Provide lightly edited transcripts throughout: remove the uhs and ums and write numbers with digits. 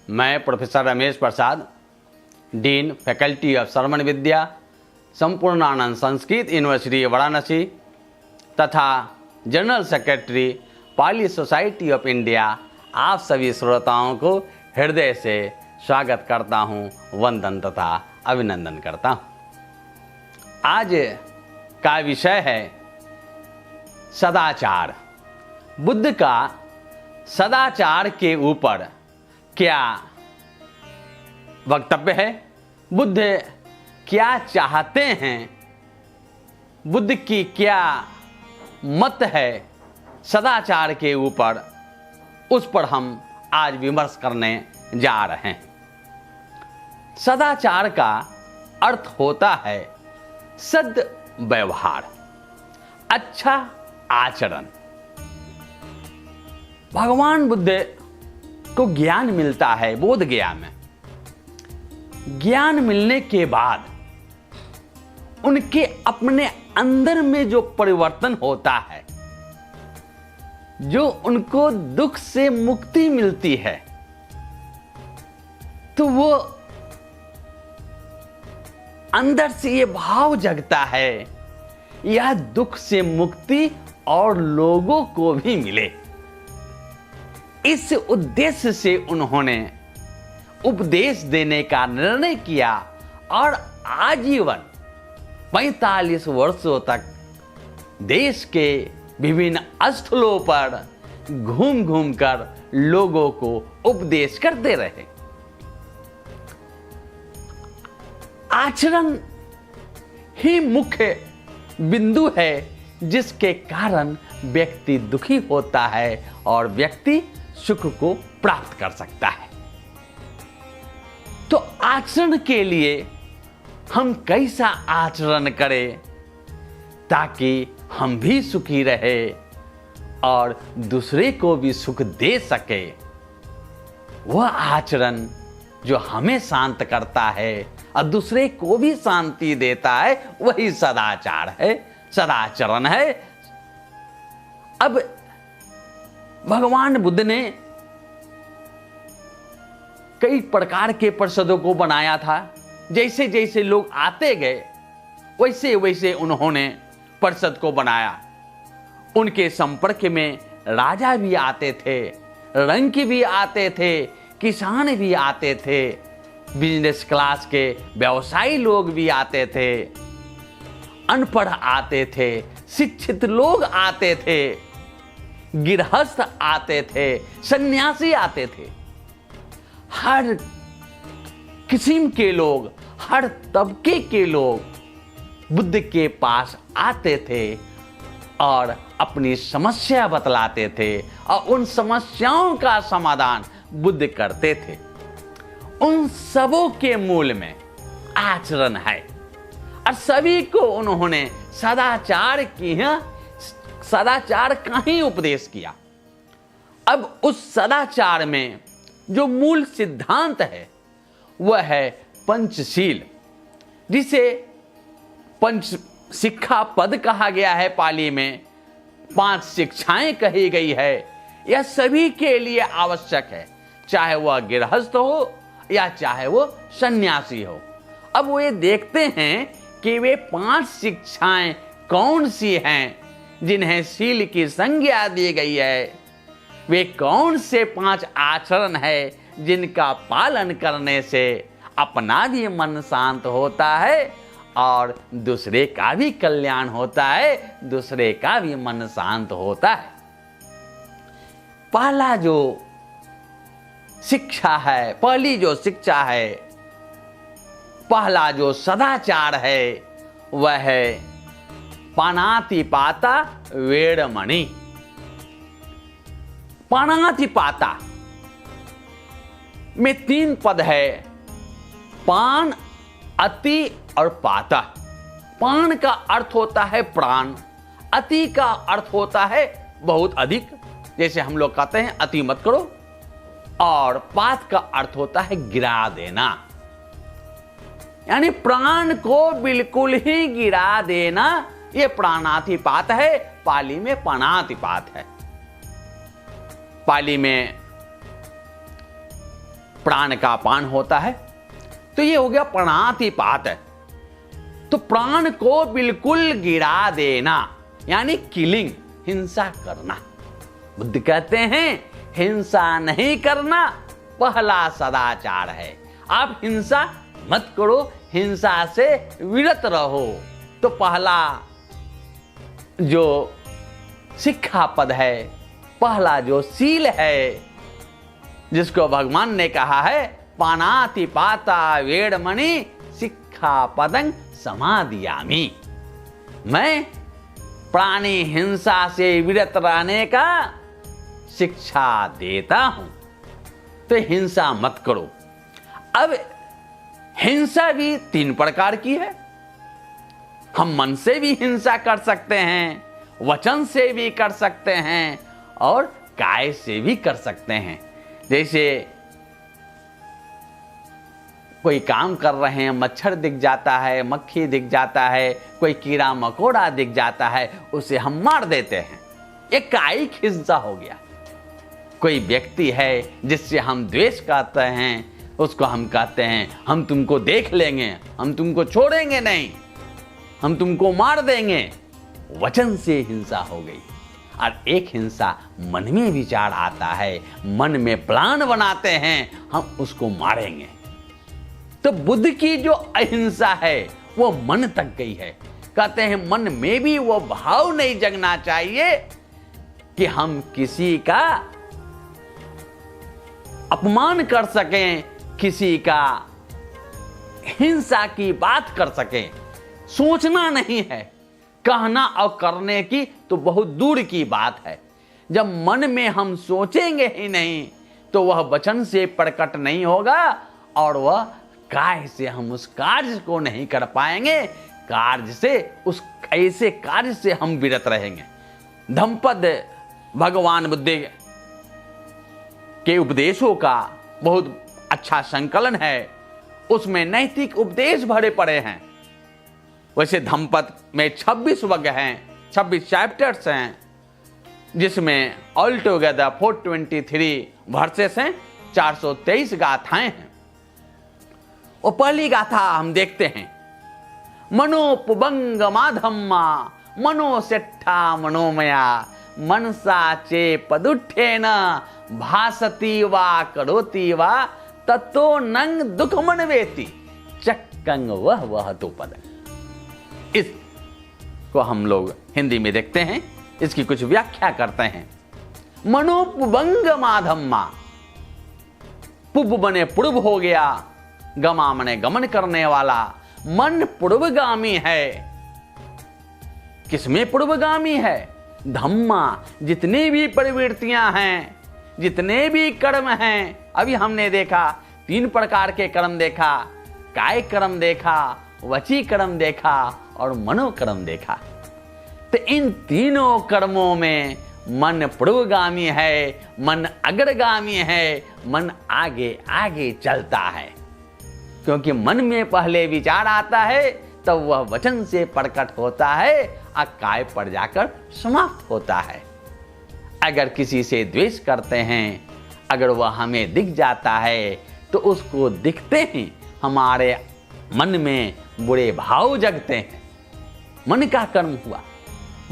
मैं professor Ramesh Prasad, dean faculty of Shravan Vidya, Sampurnanand Sanskrit university Varanasi तथा general secretary Pali society of India, आप सभी श्रोताओं को हृदय से स्वागत करता हूं, वंदन तथा अभिनंदन करता हूं। आज का विषय है सदाचार। बुद्ध का सदाचार के ऊपर क्या वक्तव्य है, बुद्ध क्या चाहते हैं, बुद्ध की क्या मत है सदाचार के ऊपर, उस पर हम आज विमर्श करने जा रहे हैं। सदाचार का अर्थ होता है सद्व्यवहार, अच्छा आचरण। भगवान बुद्ध को ज्ञान मिलता है बोध गया में। ज्ञान मिलने के बाद उनके अपने अंदर में जो परिवर्तन होता है, जो उनको दुख से मुक्ति मिलती है, तो वो अंदर से ये भाव जगता है यह दुख से मुक्ति और लोगों को भी मिले। इस उद्देश्य से उन्होंने उपदेश देने का निर्णय किया और आजीवन 45 वर्षों तक देश के विभिन्न स्थलों पर घूम घूम कर लोगों को उपदेश करते रहे। आचरण ही मुख्य बिंदु है जिसके कारण व्यक्ति दुखी होता है और व्यक्ति सुख को प्राप्त कर सकता है। तो आचरण के लिए हम कैसा आचरण करें ताकि हम भी सुखी रहे और दूसरे को भी सुख दे सके, वह आचरण जो हमें शांत करता है और दूसरे को भी शांति देता है, वही सदाचार है, सदाचरण है। अब भगवान बुद्ध ने कई प्रकार के परिषदों को बनाया था। जैसे जैसे लोग आते गए वैसे वैसे उन्होंने परिषद को बनाया। उनके संपर्क में राजा भी आते थे, रंक भी आते थे, किसान भी आते थे, बिजनेस क्लास के व्यवसायी लोग भी आते थे, अनपढ़ आते थे, शिक्षित लोग आते थे, गृहस्थ आते थे, सन्यासी आते थे। हर किस्म के लोग, हर तबके के लोग बुद्ध के पास आते थे और अपनी समस्या बतलाते थे और उन समस्याओं का समाधान बुद्ध करते थे। उन सबों के मूल में आचरण है और सभी को उन्होंने सदाचार का ही उपदेश किया। अब उस सदाचार में जो मूल सिद्धांत है वह है पंचशील, जिसे पंच शिक्षा पद कहा गया है। पाली में 5 शिक्षाएं कही गई है। यह सभी के लिए आवश्यक है, चाहे वह गृहस्थ हो या चाहे वो सन्यासी हो। अब वो ये देखते हैं कि वे 5 शिक्षाएं कौन सी हैं जिन्हें शील की संज्ञा दी गई है। वे कौन से 5 आचरण है जिनका पालन करने से अपना भी मन शांत होता है और दूसरे का भी कल्याण होता है, दूसरे का भी मन शांत होता है। पहला जो शिक्षा है, पहली जो शिक्षा है, पहला जो सदाचार है वह है पानातिपाता वेरमणि। पानातिपाता में 3 पद है, पान, अति और पाता। पान का अर्थ होता है प्राण, अति का अर्थ होता है बहुत अधिक, जैसे हम लोग कहते हैं अति मत करो, और पात का अर्थ होता है गिरा देना, यानी प्राण को बिल्कुल ही गिरा देना। ये प्राणातिपात है, पाली में पानातिपात है। पाली में प्राण का अपान होता है। तो ये हो गया प्राणातिपात। तो प्राण को बिल्कुल गिरा देना यानी किलिंग, हिंसा करना। बुद्ध कहते हैं हिंसा नहीं करना पहला सदाचार है। आप हिंसा मत करो, हिंसा से विरत रहो। तो पहला जो शिक्षा पद है, पहला जो सील है, जिसको भगवान ने कहा है पानातिपाता वेड़मणि शिक्षा पदं समादियामि, मैं प्राणी हिंसा से विरत रहने का शिक्षा देता हूं। तो हिंसा मत करो। अब हिंसा भी 3 प्रकार की है। हम मन से भी हिंसा कर सकते हैं, वचन से भी कर सकते हैं और काय से भी कर सकते हैं। जैसे कोई काम कर रहे हैं, मच्छर दिख जाता है, मक्खी दिख जाता है, कोई कीड़ा मकोड़ा दिख जाता है, उसे हम मार देते हैं, ये कायिक हिंसा हो गया। कोई व्यक्ति है जिससे हम द्वेष करते हैं, उसको हम कहते हैं हम तुमको देख लेंगे, हम तुमको छोड़ेंगे नहीं, हम तुमको मार देंगे, वचन से हिंसा हो गई। और एक हिंसा मन में विचार आता है, मन में प्लान बनाते हैं हम उसको मारेंगे। तो बुद्ध की जो अहिंसा है वो मन तक गई है। कहते हैं मन में भी वो भाव नहीं जगना चाहिए कि हम किसी का अपमान कर सकें, किसी का हिंसा की बात कर सकें। सोचना नहीं है, कहना और करने की तो बहुत दूर की बात है। जब मन में हम सोचेंगे ही नहीं तो वह वचन से प्रकट नहीं होगा और वह काय से हम उस कार्य को नहीं कर पाएंगे। कार्य से, उस ऐसे कार्य से हम विरत रहेंगे। धम्मपद भगवान बुद्ध के उपदेशों का बहुत अच्छा संकलन है, उसमें नैतिक उपदेश भरे पड़े हैं। वैसे धम्मपद में 26 वर्ग हैं, 26 चैप्टर्स हैं, जिसमें ऑल टुगेदर 423 वर्सेस हैं, 423 गाथाएं हैं। और पहली गाथा हम देखते हैं, मनोपुबंग माधम्मा मनोसेट्ठा मनोमया मनसा चे पदुठ्ठेन भासति वा करोति वा ततो नंग दुख मनवेति चक्कंग वह तो पद। इसको हम लोग हिंदी में देखते हैं, इसकी कुछ व्याख्या करते हैं। मनोपुबंग माधम्मा, पुब बने पूर्व हो गया, गमा मने गमन करने वाला, मन पूर्वगामी है। किसमें पूर्वगामी है? धम्मा, जितनी भी प्रवृत्तियां हैं, जितने भी कर्म हैं। अभी हमने देखा 3 प्रकार के कर्म देखा, काय कर्म देखा, वची कर्म देखा और मनोकर्म देखा। तो इन तीनों कर्मों में मन पूर्वगामी है, मन अग्रगामी है, मन आगे आगे चलता है। क्योंकि मन में पहले विचार आता है तब वह वचन से प्रकट होता है और काय पर जाकर समाप्त होता है। अगर किसी से द्वेष करते हैं, अगर वह हमें दिख जाता है तो उसको दिखते ही हमारे मन में बुरे भाव जगते हैं। मन का कर्म हुआ।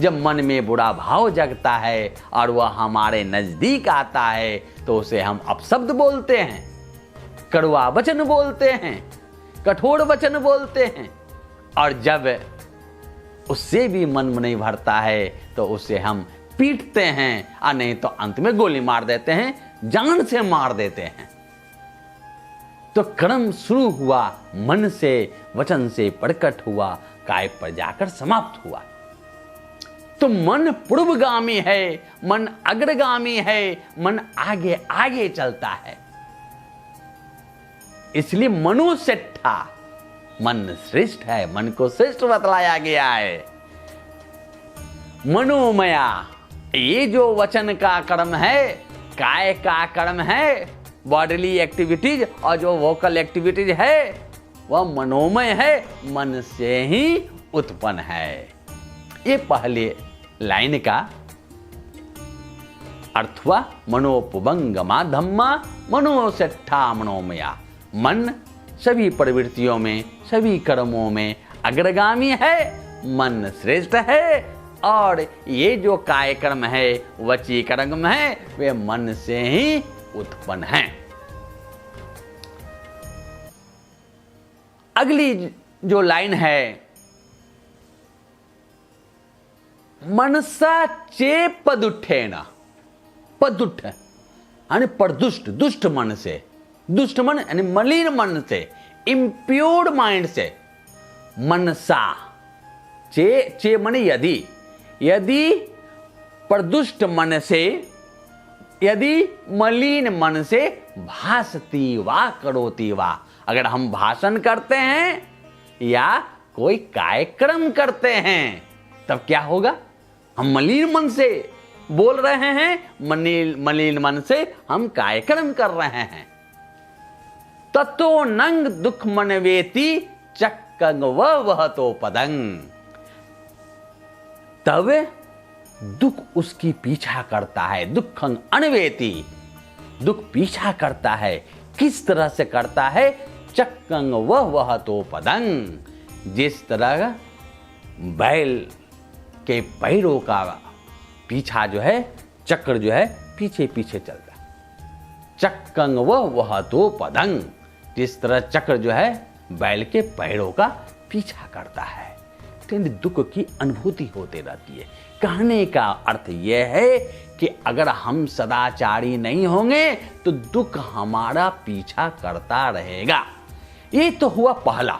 जब मन में बुरा भाव जगता है और वह हमारे नजदीक आता है तो उसे हम अपशब्द बोलते हैं, कड़वा वचन बोलते हैं, कठोर वचन बोलते हैं। और जब उससे भी मन में नहीं भरता है तो उसे हम पीटते हैं और नहीं तो अंत में गोली मार देते हैं, जान से मार देते हैं। तो कर्म शुरू हुआ मन से, वचन से प्रकट हुआ, काय पर जाकर समाप्त हुआ। तो मन पूर्वगामी है, मन अग्रगामी है, मन आगे आगे चलता है। इसलिए मनुसेट्ठा, मन श्रेष्ठ है, मन को श्रेष्ठ बतलाया गया है। मनोमया, ये जो वचन का कर्म है, काय का कर्म है, बॉडीली एक्टिविटीज, और जो वोकल एक्टिविटीज है वह मनोमय है, मन से ही उत्पन्न है। ये पहले लाइन का अर्थ हुआ मनोपभंगमा धम्मा मनोसेट्ठा मनोमया। मन सभी प्रवृत्तियों में, सभी कर्मों में अग्रगामी है, मन श्रेष्ठ है। और ये जो काय कर्म है, वची कर्म है, वे मन से ही उत्पन्न हैं। अगली जो लाइन है, मनसा चे पदुठेन। पदुठ यानी प्रदुष्ट, दुष्ट मन से, दुष्ट मन यानी मलिन मन से, इम्प्योर्ड माइंड से। मनसा चे मन यदि, यदि प्रदुष्ट मन से, यदि मलिन मन से भासती वा करोती वा। अगर हम भाषण करते हैं या कोई कार्यक्रम करते हैं तब क्या होगा? हम मलिन मन से बोल रहे हैं, मलिन मन से हम कार्यक्रम कर रहे हैं। ततो नंग दुख मनवेति चक्कंग वह तो पदंग। तब दुख उसकी पीछा करता है। दुखंग अनवेति, दुख पीछा करता है। किस तरह से करता है? चक्कंग वह तो पदंग। जिस तरह बैल के पैरों का पीछा जो है, चक्र जो है पीछे पीछे चलता है। चक्कंग वह तो पदंग। जिस तरह चक्र जो है बैल के पैरों का पीछा करता है, दुख की अनुभूति होती रहती है। कहने का अर्थ यह है कि अगर हम सदाचारी नहीं होंगे तो दुख हमारा पीछा करता रहेगा। ये तो हुआ पहला।